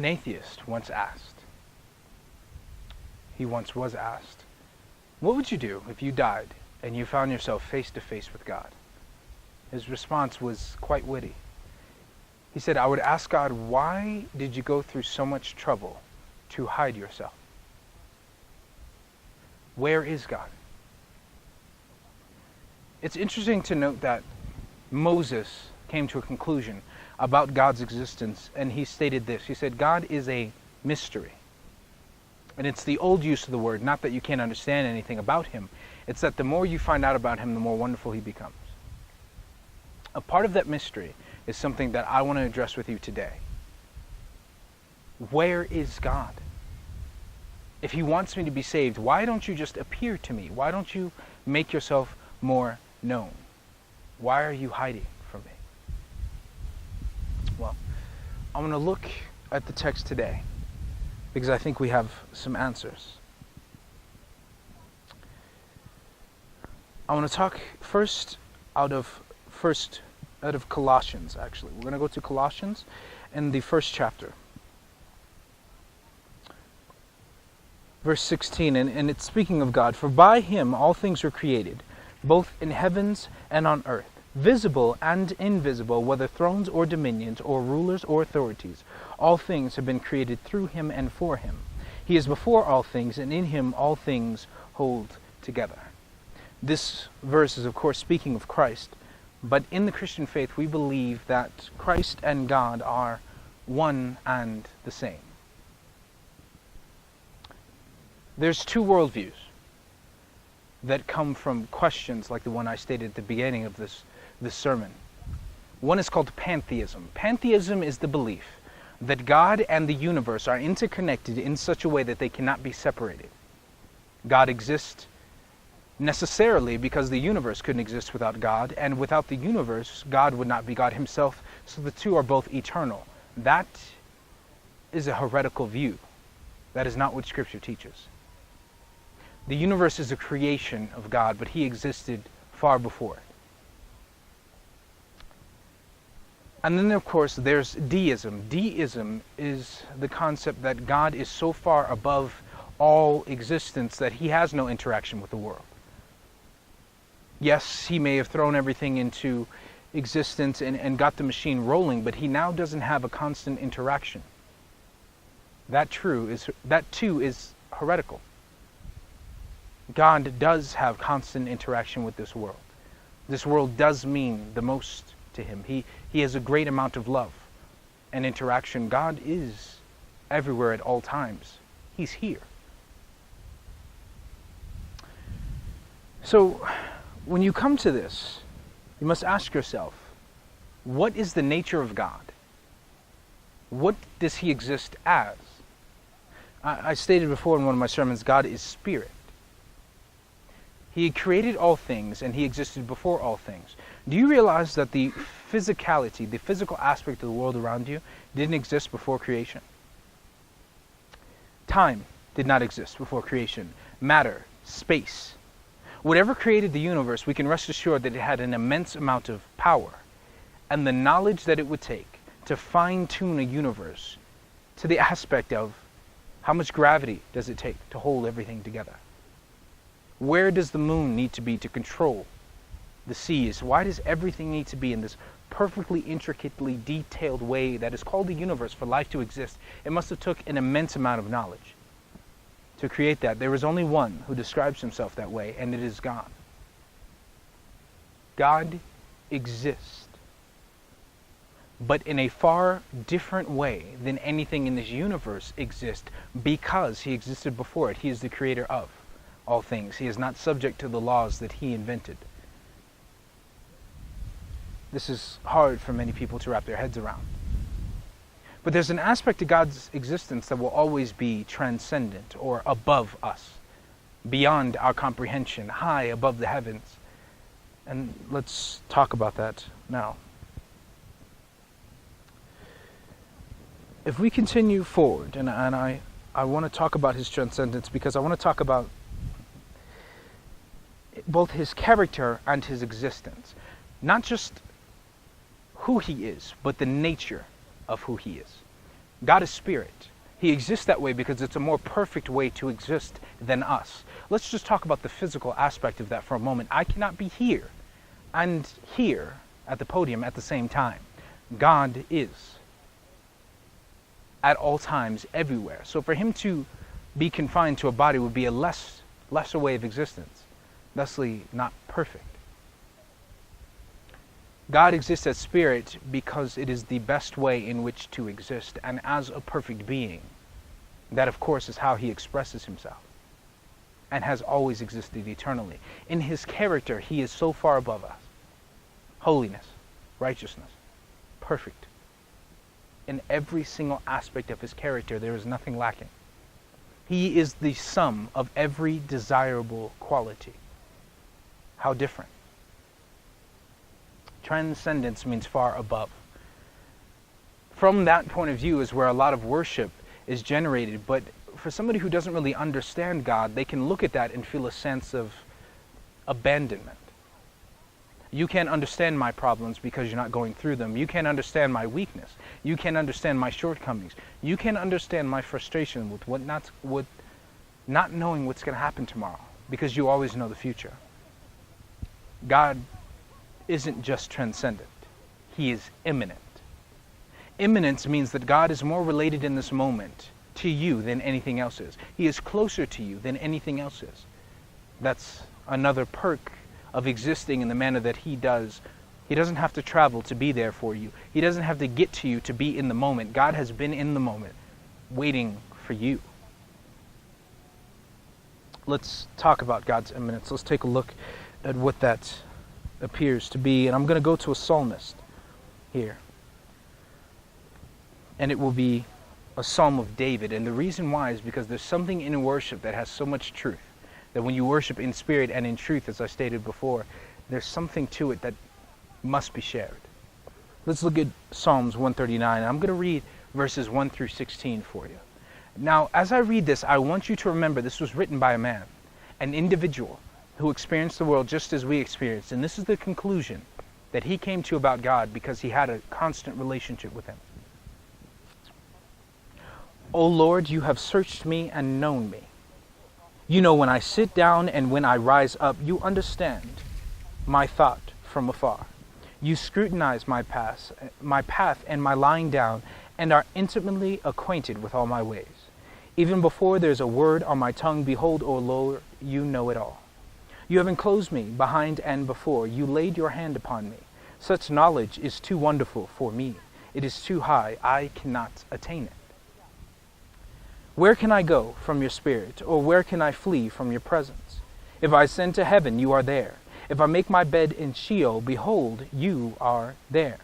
An atheist once asked, he once was asked, what would you do if you died and you found yourself face to face with God? His response was quite witty. He said, I would ask God, why did you go through so much trouble to hide yourself? Where is God? It's interesting to note that Moses came to a conclusion about God's existence, and he stated this. He said, God is a mystery. And it's the old use of the word, not that you can't understand anything about him. It's that the more you find out about him, the more wonderful he becomes. A part of that mystery is something that I want to address with you today. Where is God? If he wants me to be saved, why don't you just appear to me? Why don't you make yourself more known? Why are you hiding from me? Well, I'm going to look at the text today because I think we have some answers. I want to talk first out of Colossians, actually. We're going to go to Colossians in the first chapter. Verse 16, and it's speaking of God. For by him all things were created, both in heavens and on earth, visible and invisible, whether thrones or dominions or rulers or authorities. All things have been created through him and for him. He is before all things, and in him all things hold together. This verse is, of course, speaking of Christ. But in the Christian faith, we believe that Christ and God are one and the same. There's two worldviews that come from questions like the one I stated at the beginning of this sermon. One is called pantheism. Pantheism is the belief that God and the universe are interconnected in such a way that they cannot be separated. God exists necessarily because the universe couldn't exist without God, and without the universe, God would not be God himself, so the two are both eternal. That is a heretical view. That is not what Scripture teaches. The universe is a creation of God, but he existed far before it. And then, of course, there's deism. Deism is the concept that God is so far above all existence that he has no interaction with the world. Yes, he may have thrown everything into existence and got the machine rolling, but he now doesn't have a constant interaction. That too is heretical. God does have constant interaction with this world. This world does mean the most to him. He has a great amount of love and interaction. God is everywhere at all times. He's here. So, when you come to this, you must ask yourself, what is the nature of God? What does he exist as? I stated before in one of my sermons, God is spirit. He created all things and he existed before all things. Do you realize that the physicality, the physical aspect of the world around you didn't exist before creation? Time did not exist before creation. Matter, space. Whatever created the universe, we can rest assured that it had an immense amount of power and the knowledge that it would take to fine-tune a universe to the aspect of how much gravity does it take to hold everything together? Where does the moon need to be to control the seas? Why does everything need to be in this perfectly intricately detailed way that is called the universe for life to exist? It must have took an immense amount of knowledge to create that. There is only one who describes himself that way, and it is God. God exists, but in a far different way than anything in this universe exists, because he existed before it. He is the creator of all things. He is not subject to the laws that he invented. This is hard for many people to wrap their heads around. But there's an aspect to God's existence that will always be transcendent or above us, beyond our comprehension, high above the heavens. And let's talk about that now. If we continue forward, and I want to talk about his transcendence because I want to talk about both his character and his existence. Not just who he is, but the nature of who he is. God is spirit. He exists that way because it's a more perfect way to exist than us. Let's just talk about the physical aspect of that for a moment. I cannot be here and here at the podium at the same time. God is at all times, everywhere. So for him to be confined to a body would be a lesser way of existence, thusly not perfect. God exists as spirit because it is the best way in which to exist, and as a perfect being. That, of course, is how he expresses himself, and has always existed eternally. In his character, he is so far above us. Holiness, righteousness, perfect. In every single aspect of his character, there is nothing lacking. He is the sum of every desirable quality. How different. Transcendence means far above. From that point of view is where a lot of worship is generated, but for somebody who doesn't really understand God, they can look at that and feel a sense of abandonment. You can't understand my problems because you're not going through them. You can't understand my weakness. You can't understand my shortcomings. You can't understand my frustration with not knowing what's going to happen tomorrow, because you always know the future. God isn't just transcendent. He is immanent. Immanence means that God is more related in this moment to you than anything else is. He is closer to you than anything else is. That's another perk of existing in the manner that he does. He doesn't have to travel to be there for you. He doesn't have to get to you to be in the moment. God has been in the moment, waiting for you. Let's talk about God's immanence. Let's take a look at what that appears to be. And I'm going to go to a psalmist here. And it will be a psalm of David. And the reason why is because there's something in worship that has so much truth, that when you worship in spirit and in truth, as I stated before, there's something to it that must be shared. Let's look at Psalms 139. I'm going to read verses 1 through 16 for you. Now, as I read this, I want you to remember this was written by a man, an individual who experienced the world just as we experienced. And this is the conclusion that he came to about God because he had a constant relationship with him. O Lord, you have searched me and known me. You know when I sit down and when I rise up. You understand my thought from afar. You scrutinize my path and my lying down, and are intimately acquainted with all my ways. Even before there's a word on my tongue, behold, O Lord, you know it all. You have enclosed me behind and before. You laid your hand upon me. Such knowledge is too wonderful for me. It is too high. I cannot attain it. Where can I go from your spirit, or where can I flee from your presence? If I ascend to heaven, you are there. If I make my bed in Sheol, behold, you are there.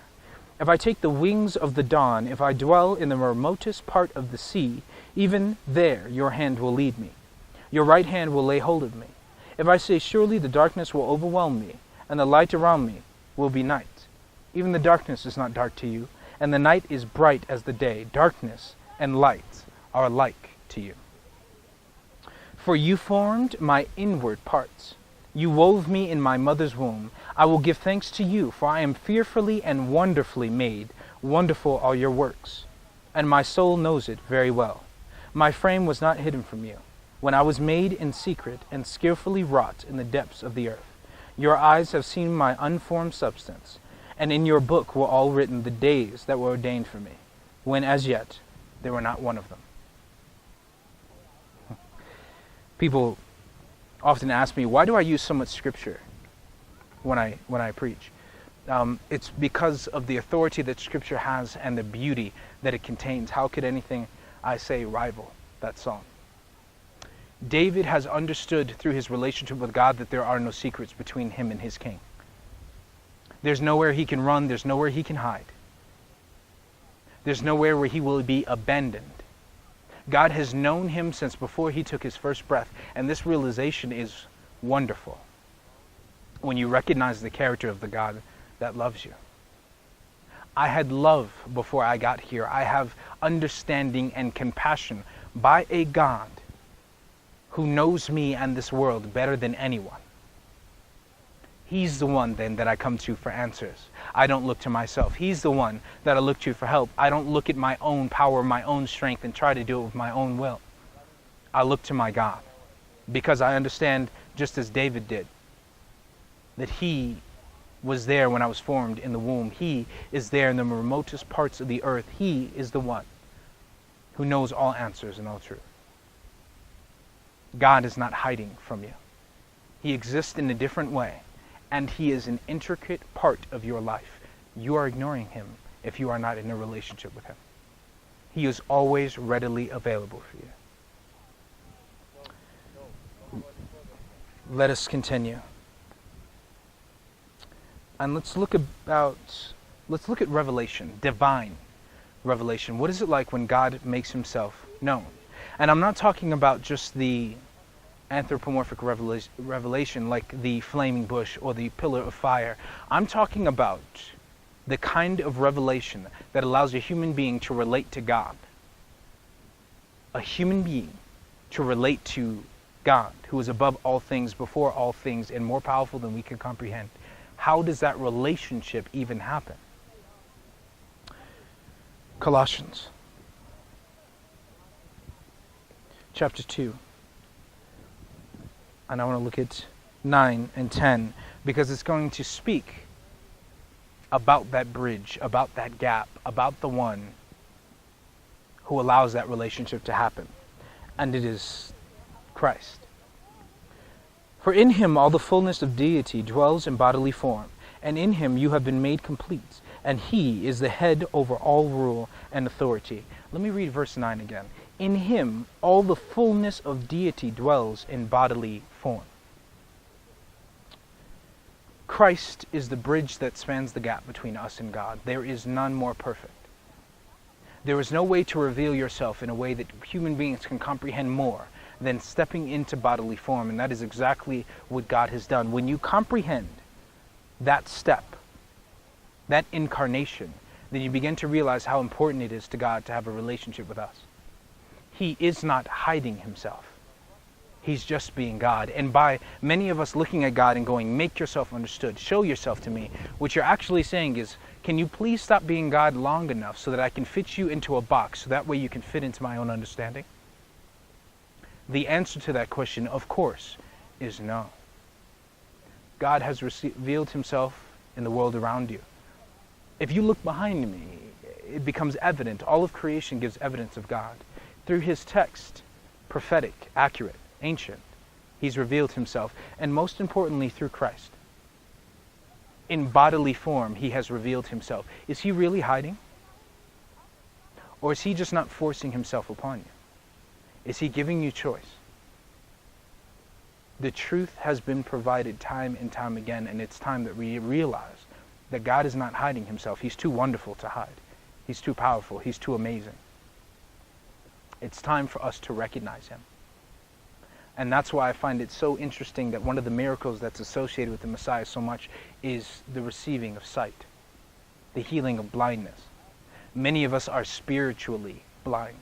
If I take the wings of the dawn, if I dwell in the remotest part of the sea, even there your hand will lead me. Your right hand will lay hold of me. If I say, surely the darkness will overwhelm me, and the light around me will be night. Even the darkness is not dark to you, and the night is bright as the day. Darkness and light are alike to you. For you formed my inward parts. You wove me in my mother's womb. I will give thanks to you, for I am fearfully and wonderfully made. Wonderful are your works, and my soul knows it very well. My frame was not hidden from you, when I was made in secret and skillfully wrought in the depths of the earth. Your eyes have seen my unformed substance, and in your book were all written the days that were ordained for me, when as yet there were not one of them. People often ask me, why do I use so much scripture when I preach? It's because of the authority that scripture has and the beauty that it contains. How could anything I say rival that psalm? David has understood through his relationship with God that there are no secrets between him and his king. There's nowhere he can run. There's nowhere he can hide. There's nowhere where he will be abandoned. God has known him since before he took his first breath, and this realization is wonderful when you recognize the character of the God that loves you. I had love before I got here. I have understanding and compassion by a God who knows me and this world better than anyone. He's the one then that I come to for answers. I don't look to myself. He's the one that I look to for help. I don't look at my own power, my own strength, and try to do it with my own will. I look to my God, because I understand, just as David did, that He was there when I was formed in the womb. He is there in the remotest parts of the earth. He is the one who knows all answers and all truth. God is not hiding from you. He exists in a different way, and He is an intricate part of your life. You are ignoring Him if you are not in a relationship with Him. He is always readily available for you. Let us continue. And let's look at revelation, divine revelation. What is it like when God makes Himself known? And I'm not talking about just the anthropomorphic revelation like the flaming bush or the pillar of fire. I'm talking about the kind of revelation that allows a human being to relate to God. A human being to relate to God, who is above all things, before all things, and more powerful than we can comprehend. How does that relationship even happen? Colossians chapter 2. And I want to look at 9 and 10, because it's going to speak about that bridge, about that gap, about the one who allows that relationship to happen. And it is Christ. For in Him all the fullness of deity dwells in bodily form, and in Him you have been made complete, and He is the head over all rule and authority. Let me read verse 9 again. In Him all the fullness of deity dwells in bodily form. Christ is the bridge that spans the gap between us and God. There is none more perfect. There is no way to reveal yourself in a way that human beings can comprehend more than stepping into bodily form, and that is exactly what God has done. When you comprehend that step, that incarnation, then you begin to realize how important it is to God to have a relationship with us. He is not hiding Himself. He's just being God. And by many of us looking at God and going, make yourself understood, show yourself to me, what you're actually saying is, can you please stop being God long enough so that I can fit you into a box, so that way you can fit into my own understanding? The answer to that question, of course, is no. God has revealed Himself in the world around you. If you look behind me, it becomes evident. All of creation gives evidence of God. Through His text, prophetic, accurate, ancient, He's revealed Himself. And most importantly, through Christ. In bodily form, He has revealed Himself. Is He really hiding? Or is He just not forcing Himself upon you? Is He giving you choice? The truth has been provided time and time again, and it's time that we realize that God is not hiding Himself. He's too wonderful to hide. He's too powerful. He's too amazing. It's time for us to recognize Him. And that's why I find it so interesting that one of the miracles that's associated with the Messiah so much is the receiving of sight, the healing of blindness. Many of us are spiritually blind.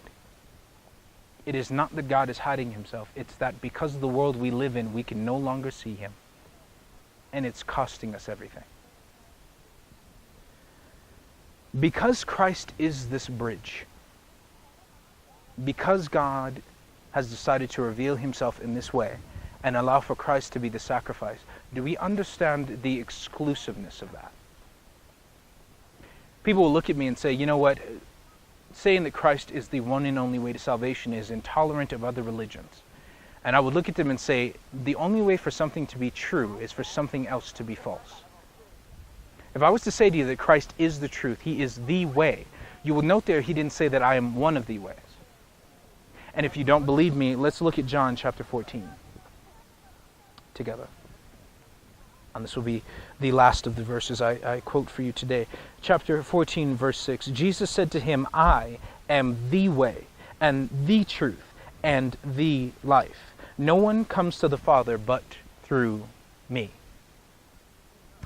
It is not that God is hiding Himself. It's that because of the world we live in, we can no longer see Him. And it's costing us everything. Because Christ is this bridge, because God has decided to reveal Himself in this way and allow for Christ to be the sacrifice, do we understand the exclusiveness of that? People will look at me and say, you know what? Saying that Christ is the one and only way to salvation is intolerant of other religions. And I would look at them and say, the only way for something to be true is for something else to be false. If I was to say to you that Christ is the truth, He is the way, you will note there He didn't say that I am one of the ways. And if you don't believe me, let's look at John chapter 14 together. And this will be the last of the verses I quote for you today. Chapter 14, verse 6. Jesus said to him, I am the way and the truth and the life. No one comes to the Father but through me.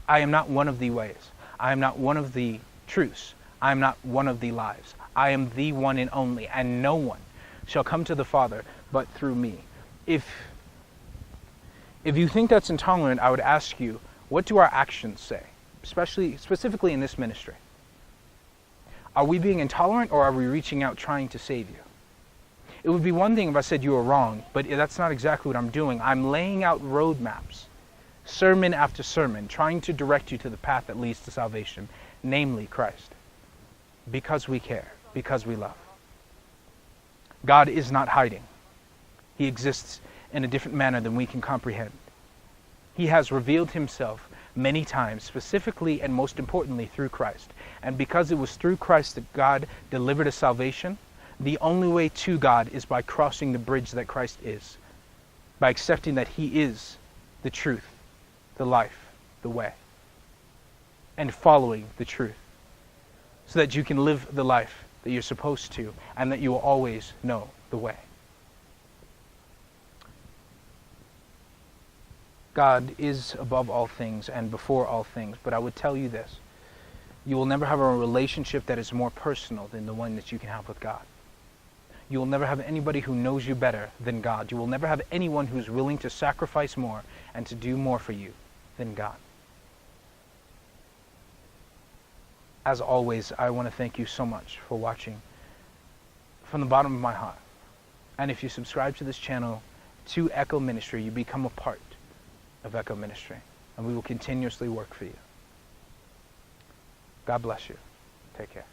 I am not one of the ways. I am not one of the truths. I am not one of the lives. I am the one and only, and no one shall come to the Father but through me. If you think that's intolerant, I would ask you, What do our actions say? Specifically in this ministry. Are we being intolerant, or are we reaching out trying to save you? It would be one thing if I said you were wrong, but that's not exactly what I'm doing. I'm laying out roadmaps, sermon after sermon, trying to direct you to the path that leads to salvation, namely Christ. Because we care, because we love. God is not hiding. He exists in a different manner than we can comprehend. He has revealed himself many times, specifically and most importantly through Christ. And because it was through Christ that God delivered us salvation, the only way to God is by crossing the bridge that Christ is, by accepting that he is the truth, the life, the way, and following the truth, so that you can live the life that you're supposed to, and that you will always know the way. God is above all things and before all things, but I would tell you this: you will never have a relationship that is more personal than the one that you can have with God. You will never have anybody who knows you better than God. You will never have anyone who's willing to sacrifice more and to do more for you than God. As always, I want to thank you so much for watching from the bottom of my heart. And if you subscribe to this channel, to Echo Ministry, you become a part of Echo Ministry, and we will continuously work for you. God bless you. Take care.